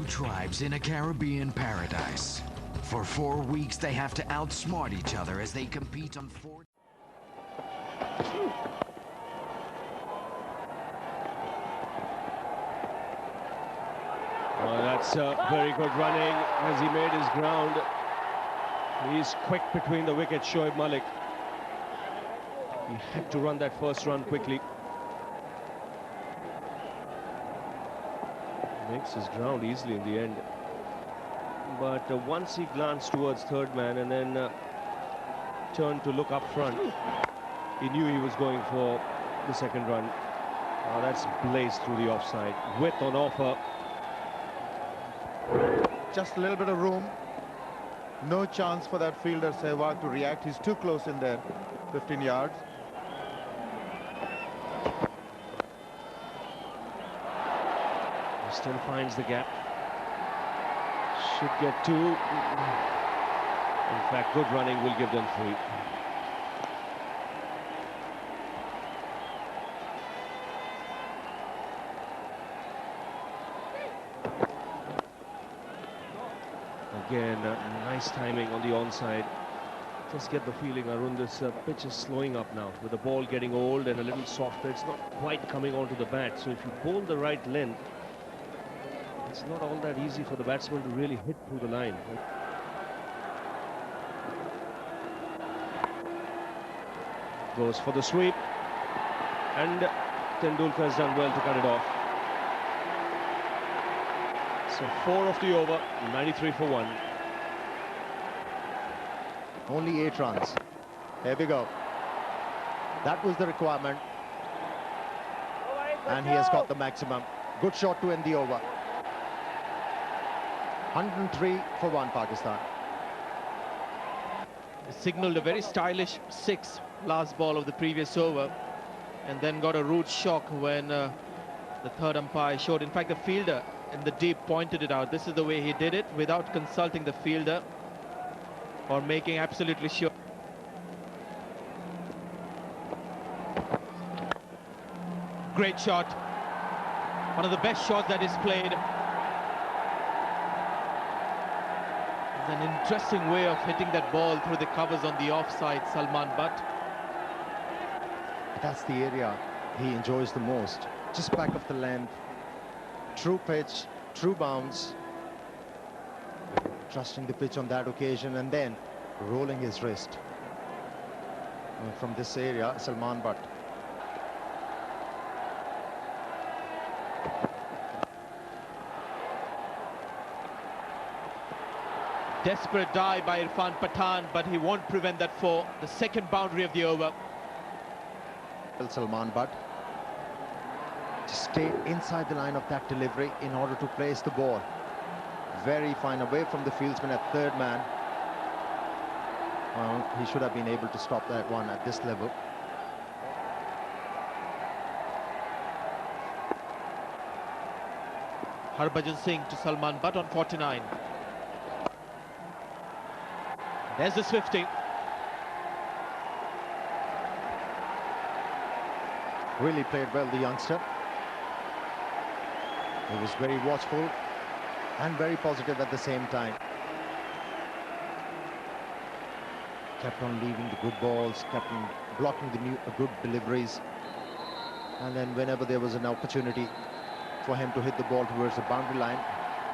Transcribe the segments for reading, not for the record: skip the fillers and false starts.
two tribes in a Caribbean paradise. For 4 weeks, they have to outsmart each other as they compete on 4... Oh, that's very good running as he made his ground. He's quick between the wickets, Shoaib Malik. He had to run that first run quickly. Makes his ground easily in the end. But once he glanced towards third man and then turned to look up front, he knew he was going for the second run. Oh, that's blazed through the offside. Width on offer. Just a little bit of room. No chance for that fielder, Sehwag, to react. He's too close in there. 15 yards. He still finds the gap. Should get two. In fact, good running will give them 3. Again, nice timing on the onside. Just get the feeling, Arun, this pitch is slowing up now. With the ball getting old and a little softer, it's not quite coming onto the bat. So if you bowl the right length, it's not all that easy for the batsman to really hit through the line. Goes for the sweep. And Tendulkar has done well to cut it off. So 4 of the over, 93 for 1. Only 8 runs. Here we go. That was the requirement. And he has got the maximum. Good shot to end the over. 103 for 1, Pakistan. Signaled a very stylish 6 last ball of the previous over, and then got a rude shock when the third umpire showed. In fact, the fielder in the deep pointed it out. This is the way he did it, without consulting the fielder or making absolutely sure. Great shot. One of the best shots that is played. It's an interesting way of hitting that ball through the covers on the offside, Salman Butt. That's the area he enjoys the most. Just back of the length. True pitch, true bounce. Trusting the pitch on that occasion and then rolling his wrist. And from this area, Salman Butt. Desperate dive by Irfan Pathan, but he won't prevent that for the second boundary of the over. Salman Butt just stay inside the line of that delivery in order to place the ball. Very fine, away from the fieldsman at third man. Well, he should have been able to stop that one at this level. Harbhajan Singh to Salman Butt on 49. There's the Swifty. Really played well, the youngster. He was very watchful and very positive at the same time. Kept on leaving the good balls, kept on blocking the good deliveries. And then whenever there was an opportunity for him to hit the ball towards the boundary line,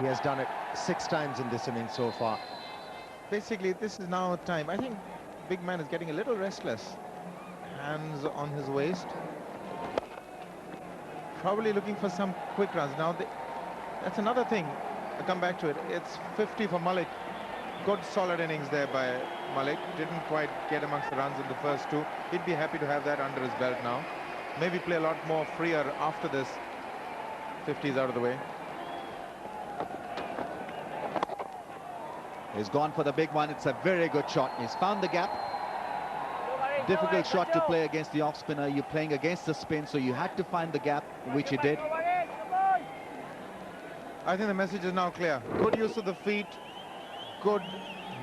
he has done it 6 times in this innings so far. Basically, this is now time. I think big man is getting a little restless. Hands on his waist. Probably looking for some quick runs. Now, that's another thing. I'll come back to it. It's 50 for Malik. Good solid innings there by Malik. Didn't quite get amongst the runs in the first 2. He'd be happy to have that under his belt now. Maybe play a lot more freer after this. 50's out of the way. He's gone for the big one. It's a very good shot. He's found the gap. Difficult shot to play against the off spinner. You're playing against the spin, so you had to find the gap, which he did. I think the message is now clear. Good use of the feet. Good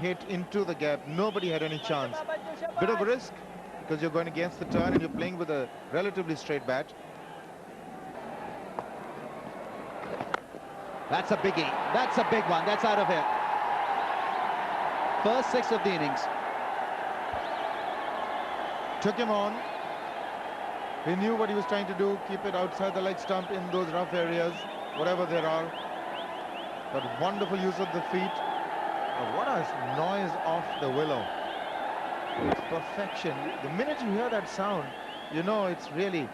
hit into the gap. Nobody had any chance. Bit of a risk because you're going against the turn and you're playing with a relatively straight bat. That's a biggie. That's a big one. That's out of here. First 6 of the innings. Took him on. He knew what he was trying to do, keep it outside the leg stump in those rough areas, whatever there are. But wonderful use of the feet. What a noise off the willow. It's perfection. The minute you hear that sound, you know it's really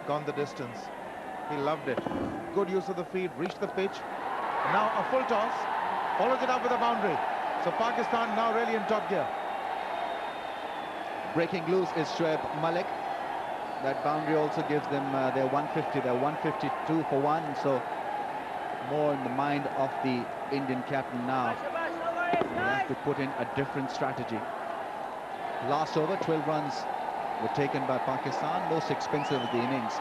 gone the distance. He loved it. Good use of the feet, reached the pitch. Now a full toss, follows it up with a boundary. So Pakistan now really in top gear. Breaking loose is Shoaib Malik. That boundary also gives them their 150. They're 152 for 1. So more in the mind of the Indian captain now. They have to put in a different strategy. Last over, 12 runs were taken by Pakistan, most expensive of the innings.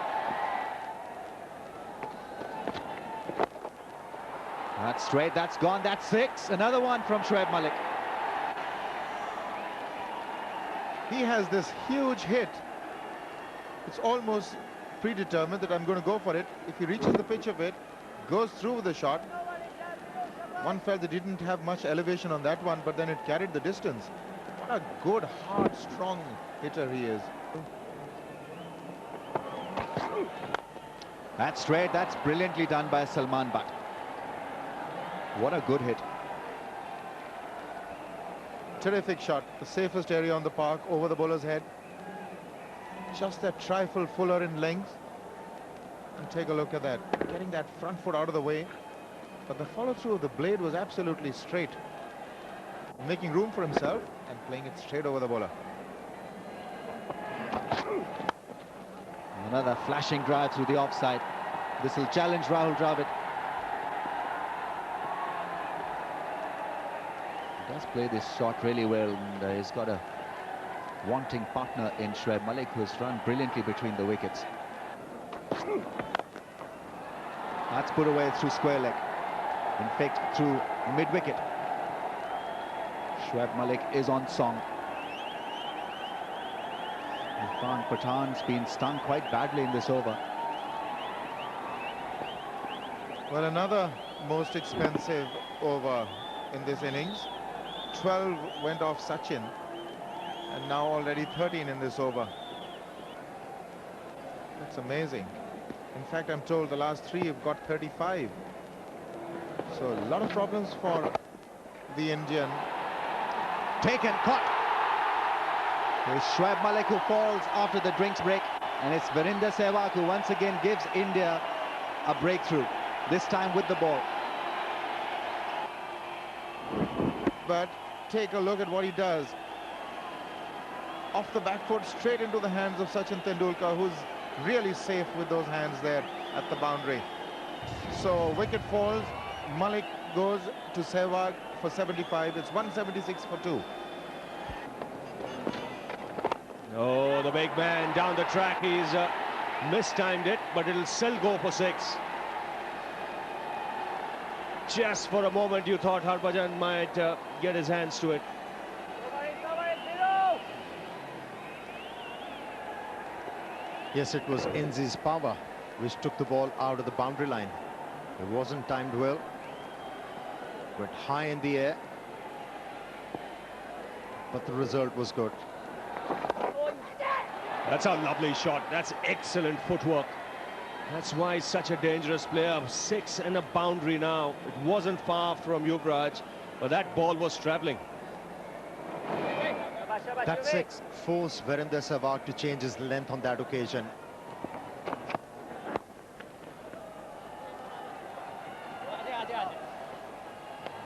That's straight, that's gone, that's 6. Another one from Shoaib Malik. He has this huge hit. It's almost predetermined that I'm going to go for it. If he reaches the pitch of it, goes through with the shot. One felt that he didn't have much elevation on that one, but then it carried the distance. What a good, hard, strong hitter he is. That's straight, that's brilliantly done by Salman Butt. What a good hit. Terrific shot. The safest area on the park, over the bowler's head. Just that trifle fuller in length. And take a look at that. Getting that front foot out of the way. But the follow-through of the blade was absolutely straight. Making room for himself and playing it straight over the bowler. Another flashing drive through the offside. This will challenge Rahul Dravid. He does play this shot really well, and he's got a wanting partner in Shoaib Malik, who has run brilliantly between the wickets. That's put away through square leg. In fact, through mid-wicket. Shoaib Malik is on song. Irfan Pathan's been stung quite badly in this over. Well, another most expensive over in this innings. 12 went off Sachin, and now already 13 in this over. That's amazing. In fact, I'm told the last 3 have got 35. So a lot of problems for the Indian. Taken, caught. There's Shoaib Malik who falls after the drinks break, and it's Virender Sehwag who once again gives India a breakthrough, this time with the ball. But take a look at what he does. Off the back foot, straight into the hands of Sachin Tendulkar, who's really safe with those hands there at the boundary. So wicket falls, Malik goes to Sehwag for 75. It's 176 for 2. Oh, the big man down the track. He's mistimed it, but it'll still go for 6. Just for a moment, you thought Harbhajan might get his hands to it. Yes, it was Enzi's power which took the ball out of the boundary line. It wasn't timed well. Went high in the air. But the result was good. That's a lovely shot. That's excellent footwork. That's why he's such a dangerous player. 6 and a boundary now. It wasn't far from Yuvraj, but that ball was travelling. That 6 forced Virender Sehwag to change his length on that occasion.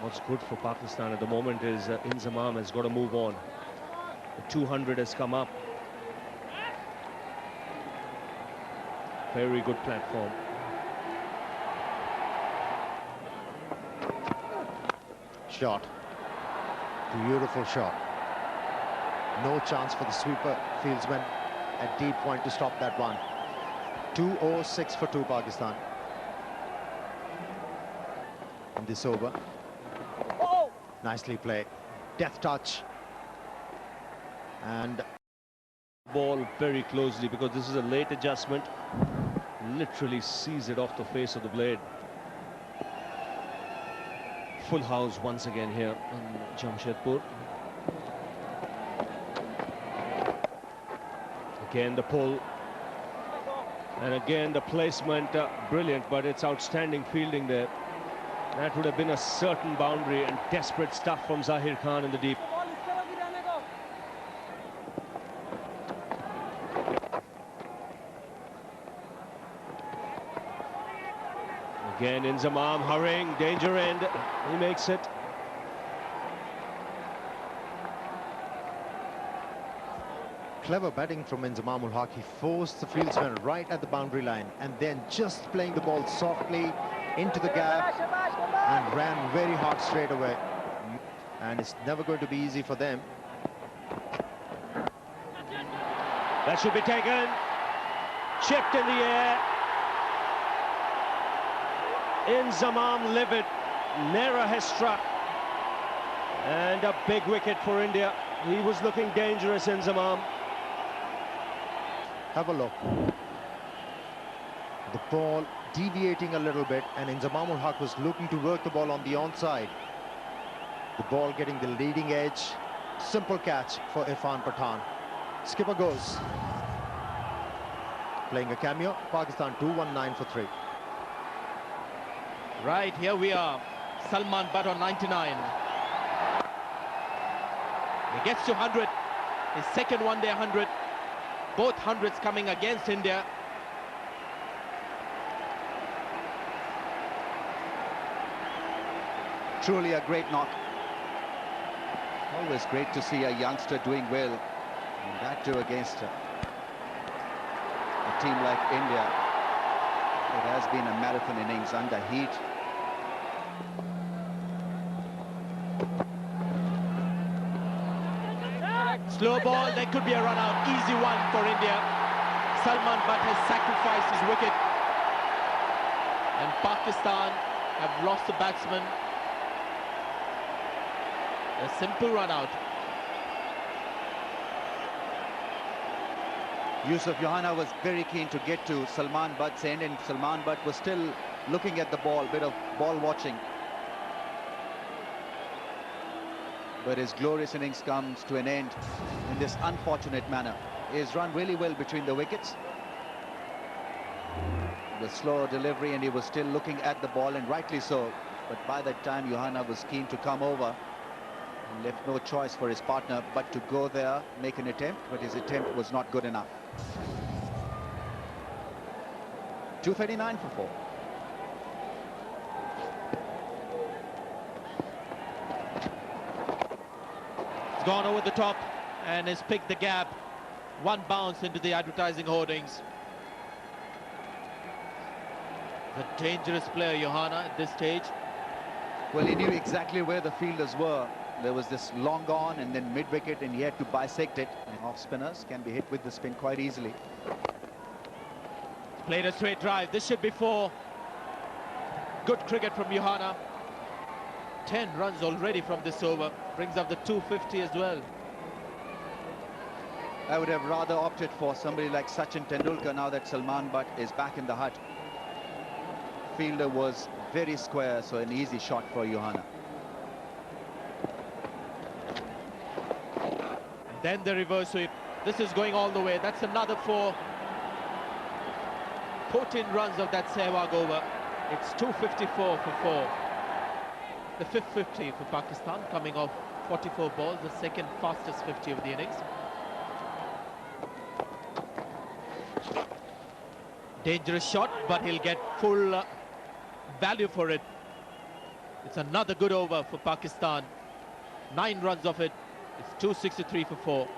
What's good for Pakistan at the moment is Inzamam has got to move on. The 200 has come up. Very good platform. Shot. Beautiful shot. No chance for the sweeper fieldsman at deep point to stop that one. 206 for 2 Pakistan. In this over. Nicely played. Death touch. And Ball very closely, because this is a late adjustment. Literally sees it off the face of the blade. full house once again here in Jamshedpur. Again the pull, and again the placement, brilliant, but it's outstanding fielding there. That would have been a certain boundary, and desperate stuff from Zahir Khan in the deep. Again Inzamam hurrying, danger end, he makes it. Clever batting from Inzamam Haq. He forced the fieldsman right at the boundary line and then just playing the ball softly into the gap and ran very hard straight away. And it's never going to be easy for them. That should be taken. Chipped in the air. Inzamam livid. Nehra has struck. And a big wicket for India. He was looking dangerous, Inzamam. Have a look. The ball deviating a little bit, and Inzamam Haq was looking to work the ball on the onside. The ball getting the leading edge. Simple catch for Irfan Pathan. Skipper goes. Playing a cameo. Pakistan 219 for 3. Right, here we are. Salman Butt on 99. He gets to 100. His second one-day 100. Both hundreds coming against India. Truly a great knock. Always great to see a youngster doing well, and that too against a team like India. It has been a marathon innings under heat. Slow ball, there could be a run out. Easy one for India. Salman Butt has sacrificed his wicket. And Pakistan have lost the batsman. A simple run out. Yusuf Johanna was very keen to get to Salman Butt's end, and Salman Butt was still looking at the ball, bit of ball watching. But his glorious innings comes to an end in this unfortunate manner. He's run really well between the wickets. The slow delivery, and he was still looking at the ball, and rightly so. But by that time, Johanna was keen to come over and left no choice for his partner but to go there, make an attempt, but his attempt was not good enough. 239 for 4. It's gone over the top and has picked the gap. One bounce into the advertising hoardings. The dangerous player, Johanna, at this stage. Well, he knew exactly where the fielders were. There was this long on and then mid-wicket, and he had to bisect it. And off spinners can be hit with the spin quite easily. Played a straight drive. This should be 4. Good cricket from Johanna. 10 runs already from this over. Brings up the 250 as well. I would have rather opted for somebody like Sachin Tendulkar now that Salman Butt is back in the hut. Fielder was very square, so an easy shot for Johanna. And then the reverse sweep. This is going all the way. That's another 4. 14 runs of that Sehwag over. It's 254 for 4. The fifth 50 for Pakistan, coming off 44 balls, the second fastest 50 of the innings. Dangerous shot, but he'll get full value for it. It's another good over for Pakistan. 9 runs of it. It's 263 for 4.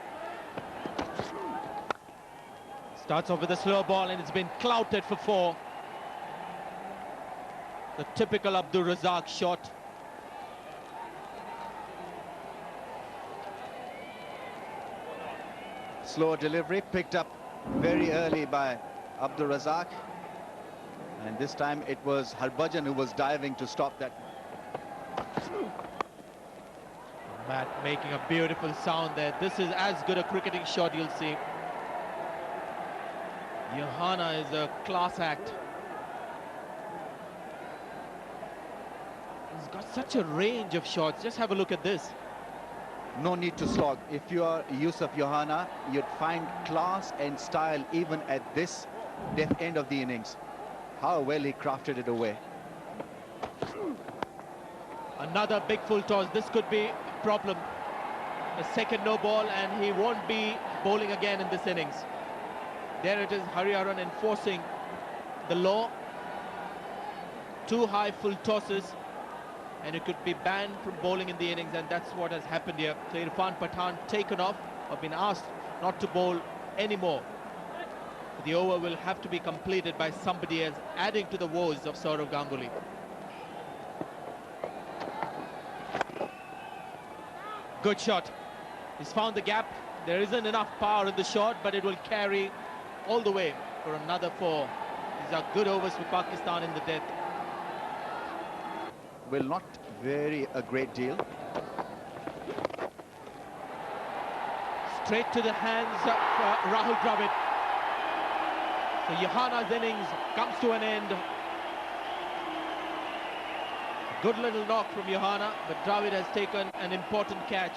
Starts off with a slow ball, and it's been clouted for 4. The typical Abdul Razak shot. Slow delivery, picked up very early by Abdul Razak. And this time it was Harbhajan who was diving to stop that. Matt making a beautiful sound there. This is as good a cricketing shot you'll see. Johanna is a class act. He's got such a range of shots. Just have a look at this. No need to slog. If you are Yusuf Yohana, you'd find class and style even at this death end of the innings. How well he crafted it away. Another big full toss. This could be a problem. A second no ball and he won't be bowling again in this innings. There it is, Hariharan enforcing the law. 2 high full tosses and it could be banned from bowling in the innings, and that's what has happened here. So Irfan Pathan taken off, or been asked not to bowl anymore. The over will have to be completed by somebody else, adding to the woes of Sourav Ganguly. Good shot. He's found the gap. There isn't enough power in the shot, but it will carry all the way for another 4. These are good overs for Pakistan in the death. Will not vary a great deal. Straight to the hands of Rahul Dravid. So Yohana's innings comes to an end. Good little knock from Yohana, but Dravid has taken an important catch.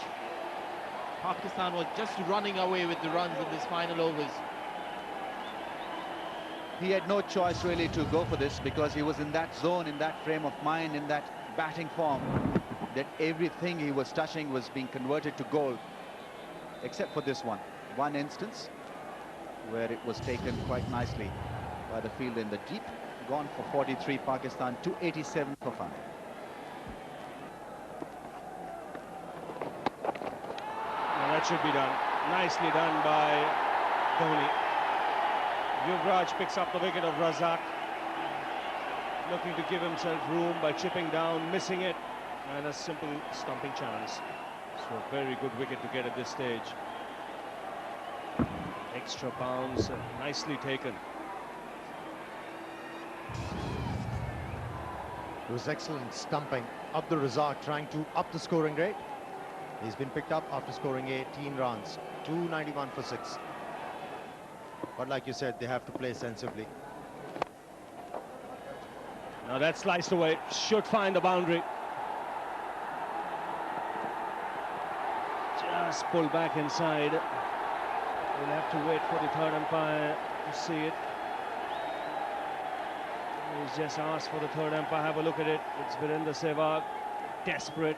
Pakistan was just running away with the runs in this final overs. He had no choice really to go for this, because he was in that zone, in that frame of mind, in that batting form, that everything he was touching was being converted to goal, except for this one instance where it was taken quite nicely by the fielder in the deep. Gone for 43, Pakistan 287 for 5. That should be done. Nicely done by Dhoni. Yuvraj picks up the wicket of Razak, looking to give himself room by chipping down, missing it, and a simple stumping chance. So a very good wicket to get at this stage. Extra bounce, nicely taken. It was excellent stumping. Abdul Razak trying to up the scoring rate. He's been picked up after scoring 18 runs, 291 for 6. But like you said, they have to play sensibly. Now that's sliced away, should find the boundary. Just pull back inside. We'll have to wait for the third umpire to see it. He's just asked for the third umpire. Have a look at it. It's Virendra Sehwag, desperate.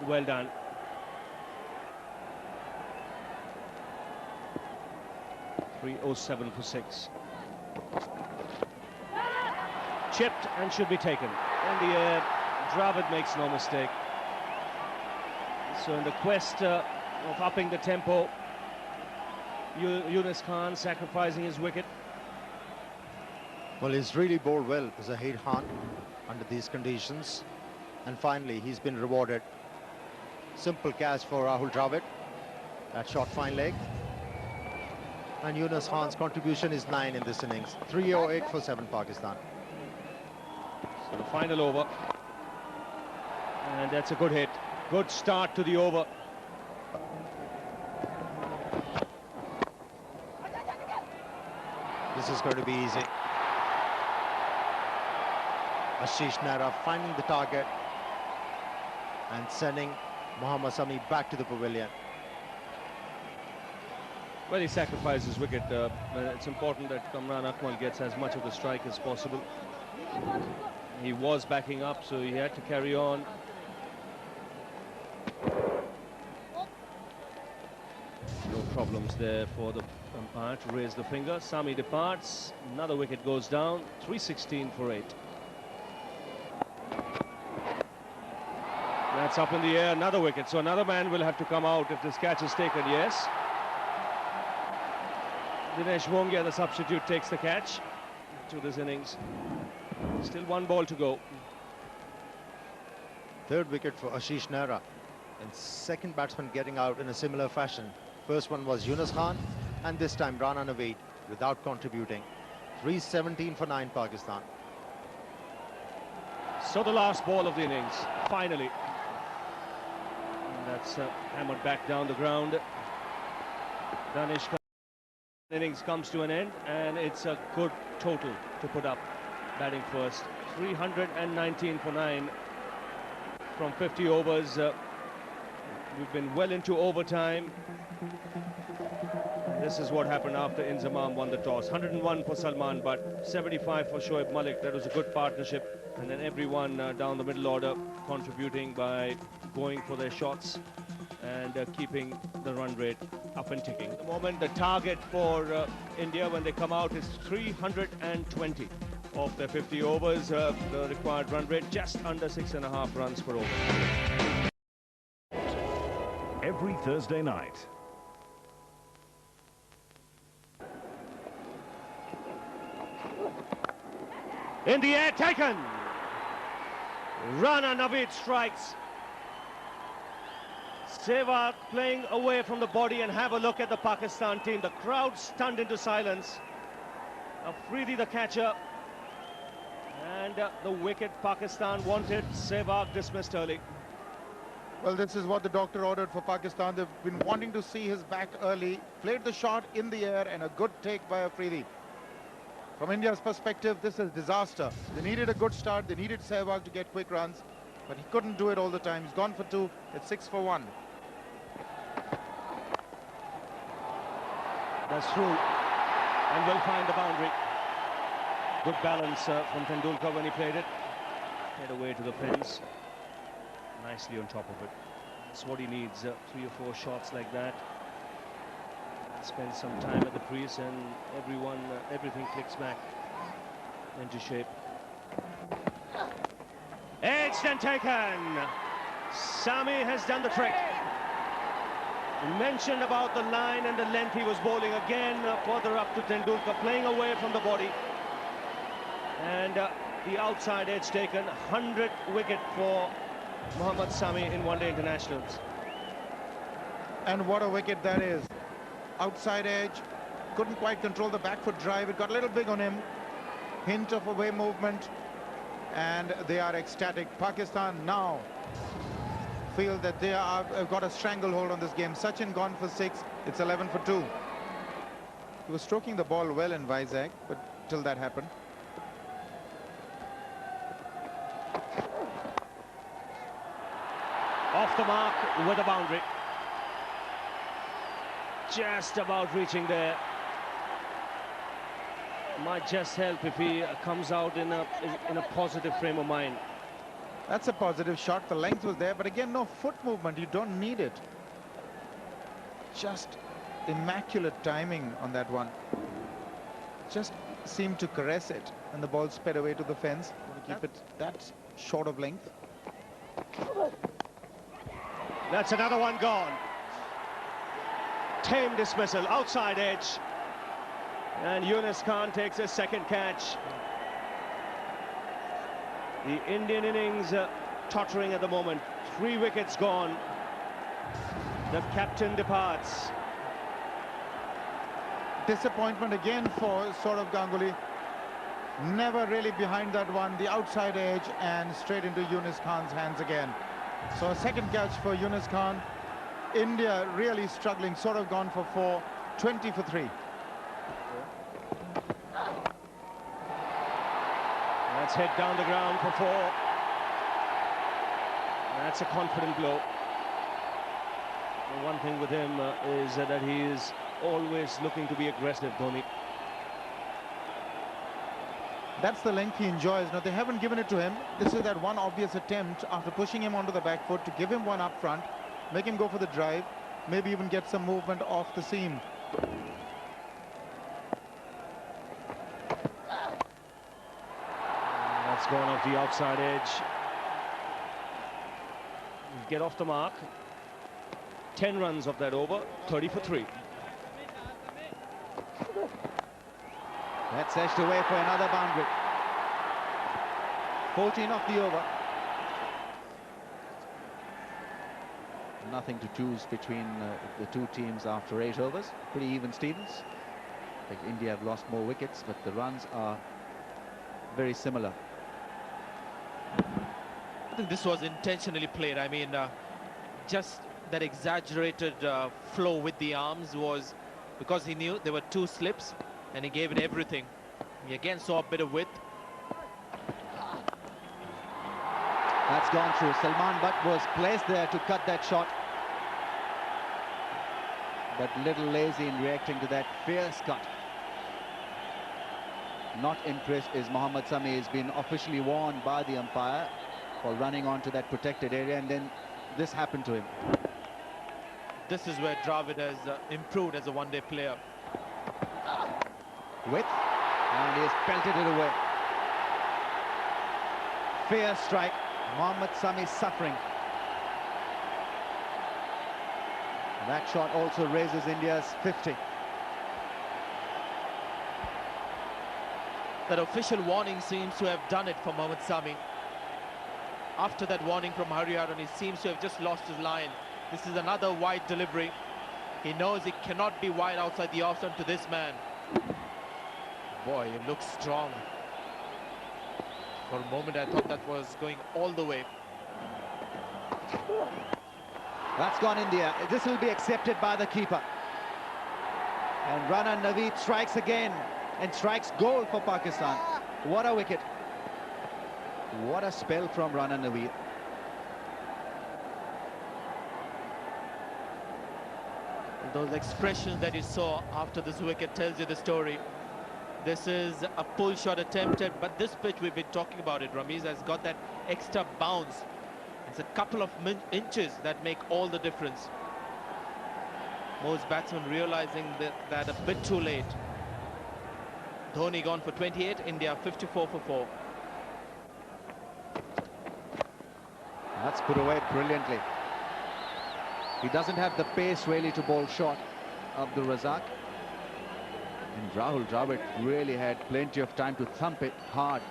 Well done. .307 for 6. Chipped and should be taken. In the air, Dravid makes no mistake. So in the quest of upping the tempo, Yunus Khan sacrificing his wicket. Well, he's really bowled well, Zahid Khan, under these conditions. And finally, he's been rewarded. Simple catch for Rahul Dravid. That shot fine leg. And Yunus Khan's contribution is 9 in this innings. 308 for 7 Pakistan. So the final over. And that's a good hit. Good start to the over. This is going to be easy. Ashish Nehra finding the target and sending Mohammad Sami back to the pavilion. Well, he sacrificed his wicket. It's important that Kamran Akmal gets as much of the strike as possible. He was backing up, so he had to carry on. No problems there for the umpire to raise the finger. Sami departs. Another wicket goes down. 316 for 8. That's up in the air. Another wicket. So another man will have to come out if this catch is taken. Yes. Dinesh Wongia, the substitute, takes the catch to this innings. Still 1 ball to go. Third wicket for Ashish Nehra. And second batsman getting out in a similar fashion. First one was Yunus Khan, and this time Rana Naveed without contributing. 317 for 9 Pakistan. So the last ball of the innings, finally. And that's hammered back down the ground. Danish Khan. Innings comes to an end, and it's a good total to put up. Batting first, 319 for 9. from 50 overs. We've been well into overtime. This is what happened after Inzamam won the toss. 101 for Salman, but 75 for Shoaib Malik. That was a good partnership. And then everyone down the middle order contributing by going for their shots and keeping the run rate up and ticking. At the moment, the target for India when they come out is 320 of their 50 overs. The required run rate just under 6.5 runs per over. Every Thursday night. In the air, taken. Rana Naveed strikes. Sehwag playing away from the body, and have a look at the Pakistan team. The crowd stunned into silence. Afridi the catcher. And the wicket Pakistan wanted. Sehwag dismissed early. Well, this is what the doctor ordered for Pakistan. They've been wanting to see his back early. Played the shot in the air, and a good take by Afridi. From India's perspective, this is disaster. They needed a good start. They needed Sehwag to get quick runs, but he couldn't do it all the time. He's gone for 2. It's 6 for 1. That's true, and will find the boundary. Good balance from Tendulkar when he played it. Head away to the fence. Nicely on top of it. That's what he needs, 3 or 4 shots like that. Spend some time at the crease, and everything clicks back into shape. Edged and taken. Sami has done the trick. We mentioned about the line and the length he was bowling again, further up to Tendulkar, playing away from the body. And the outside edge taken. 100 wicket for Mohammad Sami in one-day internationals. And what a wicket that is. Outside edge, couldn't quite control the back foot drive. It got a little big on him. Hint of away movement, and they are ecstatic. Pakistan now feel that they have got a stranglehold on this game. Sachin gone for 6. It's 11 for 2. He was stroking the ball well in Vizag, but till that happened. Off the mark with a boundary. Just about reaching there. Might just help if he comes out in a positive frame of mind. That's a positive shot. The length was there, but again, no foot movement. You don't need it. Just immaculate timing on that one. Just seemed to caress it, and the ball sped away to the fence. Want to keep it that short of length. That's another one gone. Tame dismissal, outside edge. And Yunus Khan takes a second catch. The Indian innings tottering at the moment. 3 wickets gone. The captain departs. Disappointment again for Saurav Ganguly. Never really behind that one. The outside edge and straight into Yunus Khan's hands again. So a second catch for Yunus Khan. India really struggling. Saurav gone for 4. 20 for 3. That's hit down the ground for 4. That's a confident blow. The one thing with him is that he is always looking to be aggressive, Dhoni. That's the length he enjoys. Now, they haven't given it to him. This is that one obvious attempt after pushing him onto the back foot to give him one up front, make him go for the drive, maybe even get some movement off the seam. That's gone off the outside edge. Get off the mark. 10 runs of that over, 30 for 3. That's edged away for another boundary. 14 off the over. Nothing to choose between the two teams after 8 overs. Pretty even, Stevens. I think India have lost more wickets, but the runs are very similar. I think this was intentionally played. I mean, just that exaggerated flow with the arms was because he knew there were 2 slips and he gave it everything. He again saw a bit of width. That's gone through. Salman Butt was placed there to cut that shot, but little lazy in reacting to that fierce cut. Not impressed is Mohammad Sami. He's been officially warned by the umpire for running onto that protected area, and then this happened to him. This is where Dravid has improved as a one-day player. Width, and he has pelted it away. Fair strike. Mohammad Sami suffering. That shot also raises India's 50. That official warning seems to have done it for Mohammad Sami. After that warning from Hariharan, he seems to have just lost his line. This is another wide delivery. He knows he cannot be wide outside the off stump to this man. Boy, it looks strong. For a moment, I thought that was going all the way. That's gone in the air. This will be accepted by the keeper. And Rana Naveed strikes again, and strikes goal for Pakistan. What a wicket. What a spell from Rana Naveed. Those expressions that you saw after this wicket tells you the story. This is a pull shot attempted, but this pitch, we've been talking about it, Ramiz, has got that extra bounce. It's a couple of inches that make all the difference. Most batsmen realizing that a bit too late. Dhoni gone for 28, India 54 for 4. That's put away brilliantly. He doesn't have the pace really to bowl short, Abdul Razak. And Rahul Dravid really had plenty of time to thump it hard.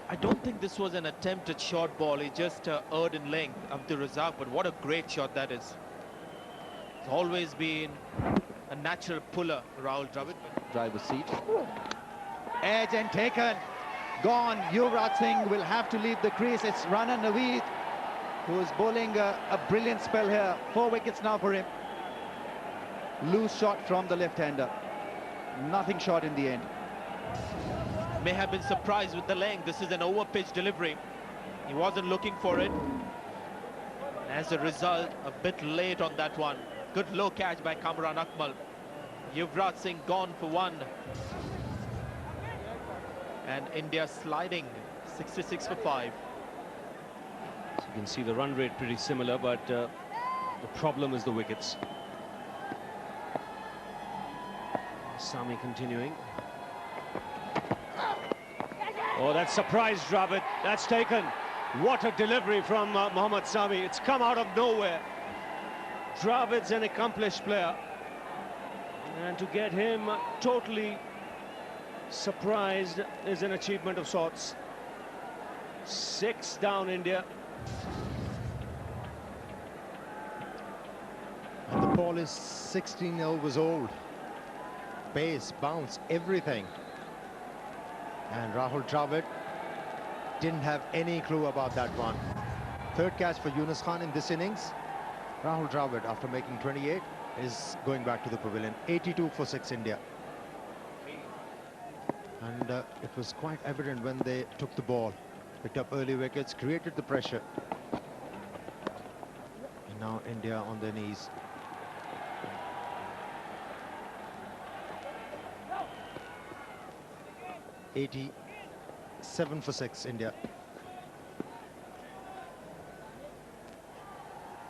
I don't think this was an attempted short ball. He just erred in length, Abdul Razak, but what a great shot that is. It's always been a natural puller, Rahul Dravid. Driver's seat. Edge and taken. Gone. Yuvraj Singh will have to leave the crease. It's Rana Naveed who is bowling a brilliant spell here. 4 wickets now for him. Loose shot from the left-hander. Nothing short in the end. May have been surprised with the length. This is an over-pitch delivery. He wasn't looking for it. As a result, a bit late on that one. Good low catch by Kamran Akmal. Yuvraj Singh gone for 1. And India sliding 66 for 5. So you can see the run rate pretty similar, but the problem is the wickets. Sami continuing. Oh, that's surprised Dravid. That's taken. What a delivery from Mohammad Sami. It's come out of nowhere. Dravid's an accomplished player. And to get him totally surprised is an achievement of sorts. 6 down India. And the ball is 16 overs old. Pace, bounce, everything. And Rahul Dravid didn't have any clue about that one. 3rd catch for Yunus Khan in this innings. Rahul Dravid, after making 28, is going back to the pavilion. 82 for 6 India. And it was quite evident when they took the ball. Picked up early wickets, created the pressure. And now India on their knees. (87 for 6 India.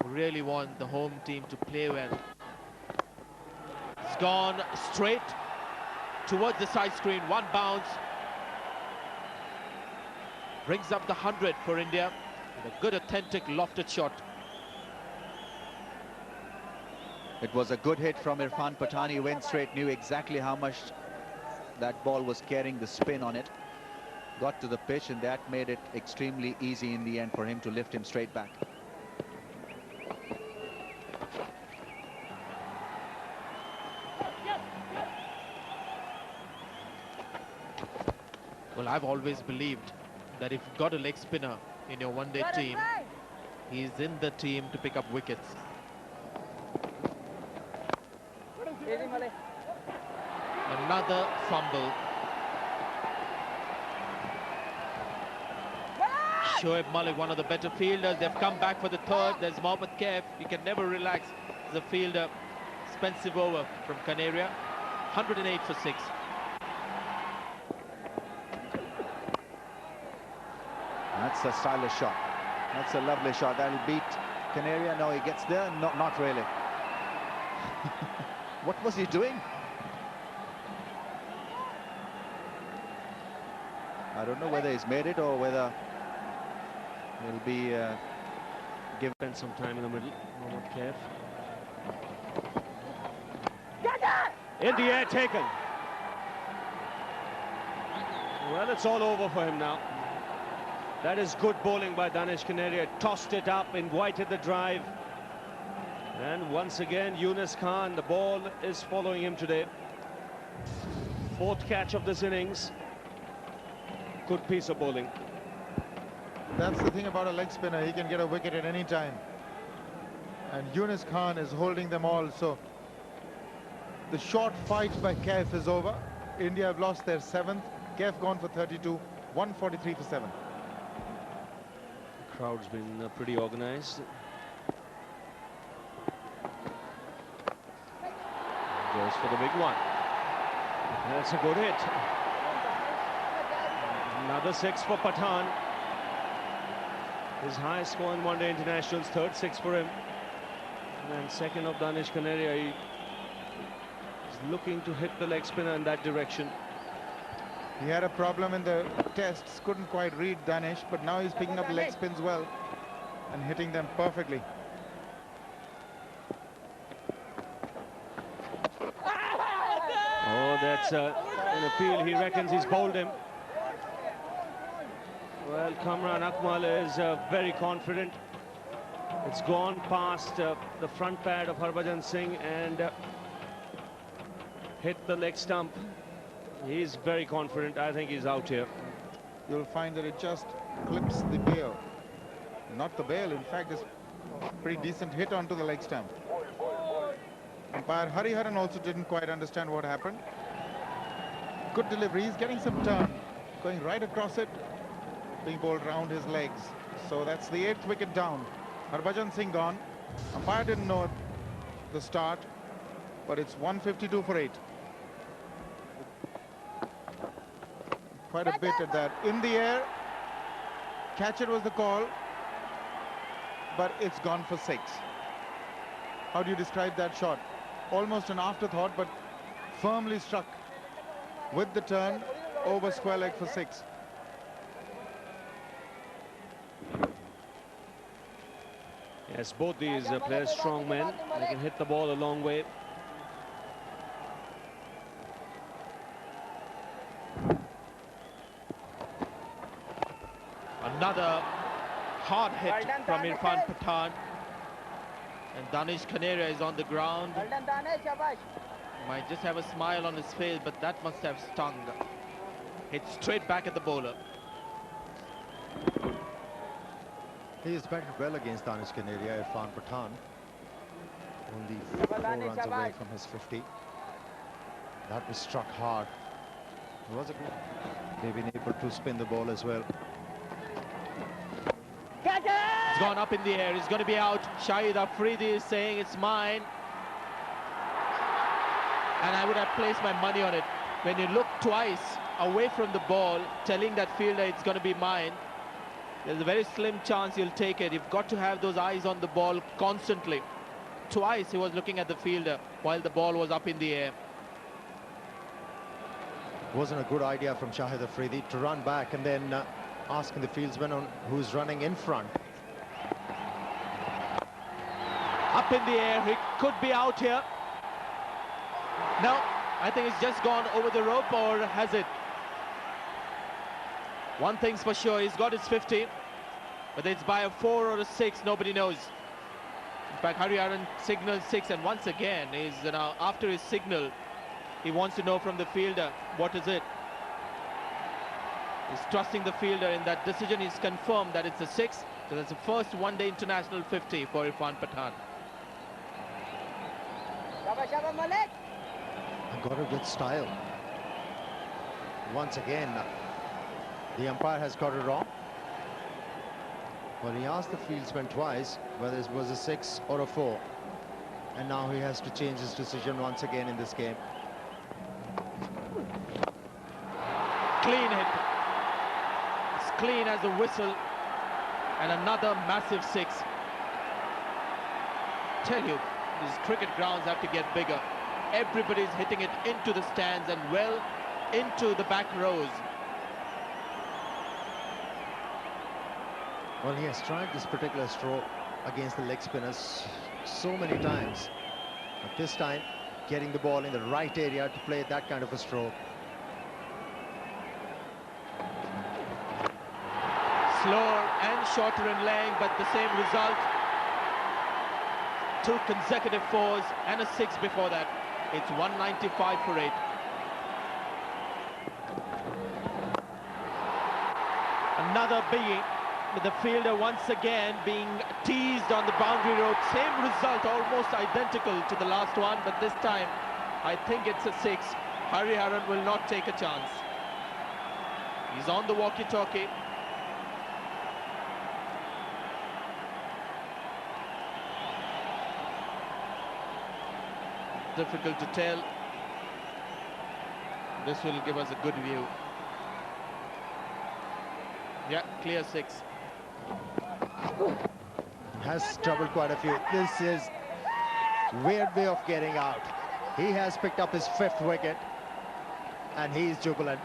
Really want the home team to play well. It's gone straight towards the side screen. 1 bounce. Brings up the 100 for India. With a good, authentic, lofted shot. It was a good hit from Irfan Pathan. He went straight, knew exactly how much that ball was carrying the spin on it. Got to the pitch, and that made it extremely easy in the end for him to lift him straight back. Well, I've always believed that if you've got a leg spinner in your one-day team, he's in the team to pick up wickets. Another fumble. Shoaib Malik, one of the better fielders. They've come back for the third. There's Mohammad Kaif. He can never relax as a fielder. Expensive over from Canaria. 108 for 6. That's a stylish shot. That's a lovely shot. That'll beat Canaria. No, he gets there. Not really. What was he doing? I don't know whether he's made it or whether he'll be Spend some time in the middle. Mohammad Kaif. In the air, taken. Well, it's all over for him now. That is good bowling by Danish Canaria. Tossed it up, invited the drive. And once again, Yunus Khan, the ball is following him today. 4th catch of this innings. Good piece of bowling. That's the thing about a leg spinner. He can get a wicket at any time. And Yunus Khan is holding them all. So the short fight by Kaif is over. India have lost their 7th. Kaif gone for 32. 143 for 7. The crowd's been pretty organized. Goes for the big one. That's a good hit. Another 6 for Pathan. His highest score in one-day internationals, 3rd 6 for him. And 2nd of Danish Canaria. He is looking to hit the leg spinner in that direction. He had a problem in the tests, couldn't quite read Danish, but now he's picking up leg spins well and hitting them perfectly. Oh, that's an appeal. He reckons he's bowled him. Well, Kamran Akmal is very confident. It's gone past the front pad of Harbhajan Singh and hit the leg stump. He's very confident. I think he's out here. You'll find that it just clips the bail. Not the bail, in fact, it's a pretty decent hit onto the leg stump. Umpire Hariharan also didn't quite understand what happened. Good delivery. He's getting some turn, going right across it, being bowled round his legs. So that's the 8th wicket down. Harbhajan Singh gone. Umpire didn't know the start, but it's 152 for 8. Quite a bit at that. In the air. Catch it was the call, but it's gone for 6. How do you describe that shot? Almost an afterthought, but firmly struck with the turn over square leg for 6. Yes, both these players strong men. They can hit the ball a long way. Another hard hit from Irfan Pathan. And Danish Canaria is on the ground. Might just have a smile on his face, but that must have stung. Hit straight back at the bowler. He has batted well against Danish Canaria, Irfan Pathan. Only 4 runs away from his 50. That was struck hard. It was a good. They've been able to spin the ball as well. It's gone up in the air. It's going to be out. Shahid Afridi is saying it's mine. And I would have placed my money on it. When you look twice away from the ball, telling that fielder it's going to be mine, there's a very slim chance you'll take it. You've got to have those eyes on the ball constantly. Twice he was looking at the fielder while the ball was up in the air. Wasn't a good idea from Shahid Afridi to run back and then asking the fieldsman on who's running in front. Up in the air, he could be out here. No, I think it's just gone over the rope, or has it? One thing's for sure, he's got his 50. Whether it's by a 4 or a 6, nobody knows. In fact, Hariharan signals 6, and once again, he's now after his signal, he wants to know from the fielder, what is it? He's trusting the fielder in that decision. He's confirmed that it's a 6. So that's the first one-day international 50 for Irfan Pathan. Got it with style. Once again, the umpire has got it wrong. Well, he asked the fieldsman twice whether it was a 6 or a 4. And now he has to change his decision once again in this game. Clean hit. It's clean as a whistle. And another massive 6. Tell you, these cricket grounds have to get bigger. Everybody's hitting it into the stands and well into the back rows. Well, he has tried this particular stroke against the leg spinners so many times. But this time, getting the ball in the right area to play that kind of a stroke. Slower and shorter in length, but the same result. 2 consecutive 4s and a 6 before that. It's 195 for 8. Another biggie, with the fielder once again being teased on the boundary rope. Same result, almost identical to the last one, but this time I think it's a 6. Hariharan will not take a chance. He's on the walkie-talkie. Difficult to tell. This will give us a good view. Yeah, clear 6. Has troubled quite a few. This is weird way of getting out. He has picked up his 5th wicket and he's jubilant.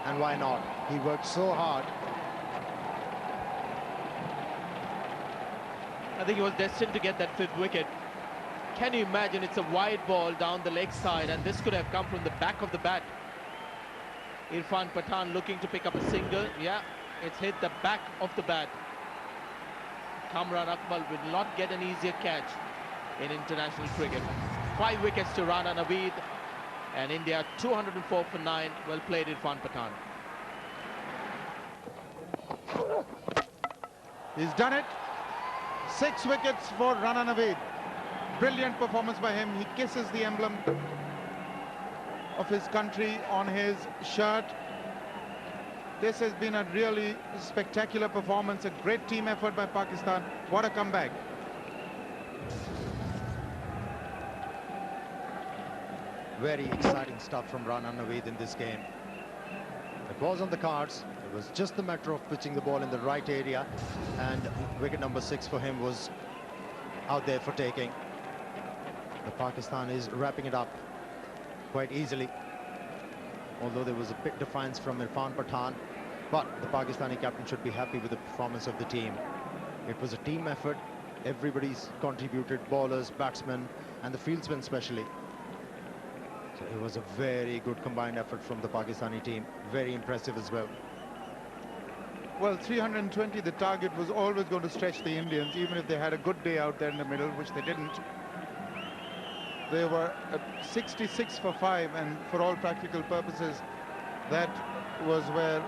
And why not? He worked so hard. I think he was destined to get that 5th wicket. Can you imagine? It's a wide ball down the leg side, and this could have come from the back of the bat. Irfan Pathan looking to pick up a single. Yeah, it's hit the back of the bat. Kamran Akmal will not get an easier catch in international cricket. 5 wickets to Rana Naveed, and India 204 for 9. Well played, Irfan Pathan. He's done it. 6 wickets for Rana Naveed. Brilliant performance by him. He kisses the emblem of his country on his shirt. This has been a really spectacular performance, a great team effort by Pakistan. What a comeback. Very exciting stuff from Rana Naveed in this game. It was on the cards. It was just a matter of pitching the ball in the right area, and wicket number 6 for him was out there for taking. The Pakistan is wrapping it up quite easily, although there was a bit defiance from Irfan Pathan, but the Pakistani captain should be happy with the performance of the team. It was a team effort. Everybody's contributed, bowlers, batsmen, and the fieldsmen especially. So it was a very good combined effort from the Pakistani team. Very impressive as well. Well, 320, the target was always going to stretch the Indians, even if they had a good day out there in the middle, which they didn't. They were at 66 for 5, and for all practical purposes, that was where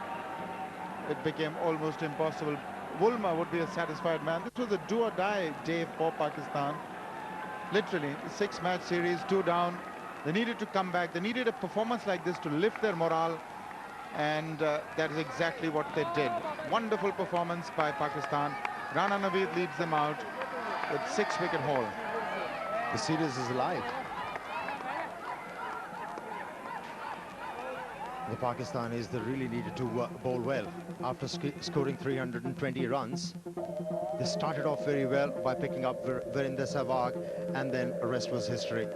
it became almost impossible. Wulma would be a satisfied man. This was a do-or-die day for Pakistan. Literally, 6-match series, 2 down. They needed to come back. They needed a performance like this to lift their morale, and that is exactly what they did. Wonderful performance by Pakistan. Rana Naveed leads them out with 6-wicket haul. The series is alive. The Pakistanis, they really needed to bowl well. After scoring 320 runs, they started off very well by picking up Virender Sehwag, and then the rest was history.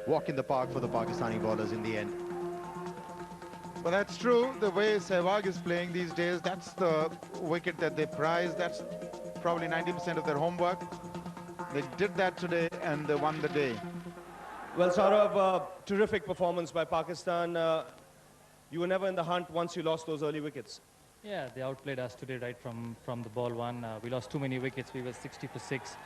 Walk in the park for the Pakistani bowlers in the end. Well, that's true. The way Sehwag is playing these days, that's the wicket that they prize. That's probably 90% of their homework. They did that today and they won the day. Well, Saurabh, terrific performance by Pakistan. You were never in the hunt once you lost those early wickets. Yeah, they outplayed us today right from the ball one. We lost too many wickets. We were 60 for 6.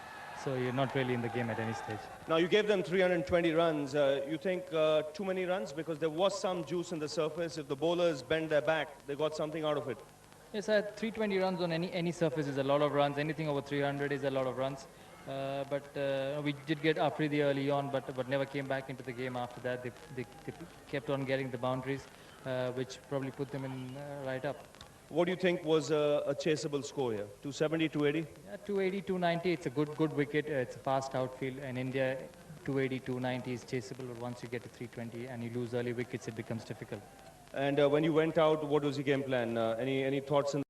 So you're not really in the game at any stage. Now, you gave them 320 runs. You think too many runs? Because there was some juice in the surface. If the bowlers bend their back, they got something out of it. Yes, 320 runs on any surface is a lot of runs. Anything over 300 is a lot of runs. But we did get Afridi early on, but never came back into the game after that. They kept on getting the boundaries, which probably put them in right up. What do you think was a chaseable score here? 270, 280? Yeah, 280, 290. It's a good wicket. It's a fast outfield. In India, 280, 290 is chaseable. But once you get to 320 and you lose early wickets, it becomes difficult. And when you went out, what was your game plan? Any thoughts in